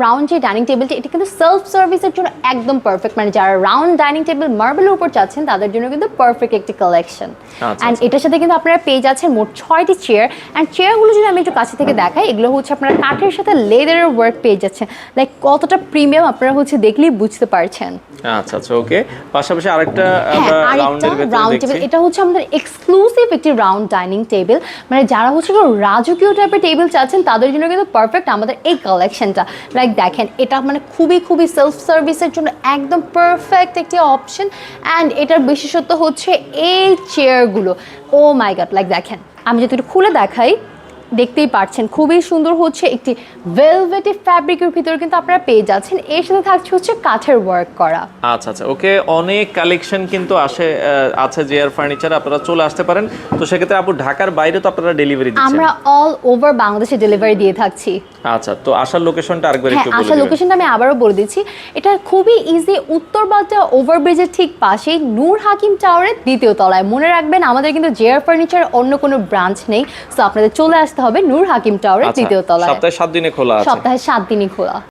Round যে dining টেবিলটা এটা কিন্তু সেলফ সার্ভিসের জন্য একদম পারফেক্ট, মানে যারা রাউন্ড ডাইনিং টেবিল মার্বেলের উপর চাচ্ছেন তাদের জন্য কিন্তু পারফেক্ট একটি কালেকশন। অ্যান্ড এটার সাথে কিন্তু আপনারা পেয়ে যাচ্ছেন মোট 6টি চেয়ার। অ্যান্ড চেয়ারগুলো যদি আমি একটু কাছে থেকে দেখাই, এগুলো হচ্ছে আপনারা কাঠের সাথে লেদারের ওয়ার্ক পেয়ে যাচ্ছেন। লাইক কতটা প্রিমিয়াম আপনারা হচ্ছে দেখলেই বুঝতে পারছেন। আচ্ছা আচ্ছা, ওকে। পাশাপাশি আরেকটা রাউন্ড টেবিল, এটা হচ্ছে আমাদের এক্সক্লুসিভ একটি রাউন্ড ডাইনিং টেবিল, মানে যারা হচ্ছে রাজকীয় টাইপের টেবিল চাচ্ছেন তাদের জন্য কিন্তু পারফেক্ট আমাদের এই কালেকশনটা। লাইক দেখেন, এটা মানে খুবই সেলফ সার্ভিসের জন্য একদম পারফেক্ট একটি অপশন। অ্যান্ড এটার বিশেষত্ব হচ্ছে এই চেয়ারগুলো, ও মাই গড, লাইক দেখেন আমি যদি একটু খুলে দেখাই, দেখতেই পাচ্ছেন খুবই সুন্দর হচ্ছে একটি ভেলভেটি ফ্যাব্রিকের ভিতরে কিন্তু আপনারা পেয়ে যাচ্ছেন। এর সাথে থাকছে হচ্ছে কাঠের ওয়ার্ক করা। আচ্ছা আচ্ছা, ওকে। অনেক কালেকশন কিন্তু আছে জিআর ফার্নিচার, আপনারা চলে আসতে পারেন। তো সেক্ষেত্রে আপু ঢাকার বাইরে তো আপনারা ডেলিভারি দিচ্ছেন? আমরা অল ওভার বাংলাদেশে ডেলিভারি দিয়ে থাকছি। আচ্ছা, তো আসার লোকেশনটা আরেকবার একটু বলে দিন। আসার লোকেশনটা আমি আবারও বলে দিচ্ছি, এটা খুবই ইজি, উত্তর বাড্ডা ওভারব্রিজের ঠিক পাশেই নূর হাকিম টাওয়ারের 2য় তলায়। মনে রাখবেন আমাদের কিন্তু জিআর ফার্নিচার অন্য কোনো ব্রাঞ্চ নেই, সো আপনাদের চলে আসতে হবে নূর হাকিম টাওয়ারের 2য় তলায়। সপ্তাহে 7 দিনে খোলা আছে? সপ্তাহে 7 দিনই খোলা।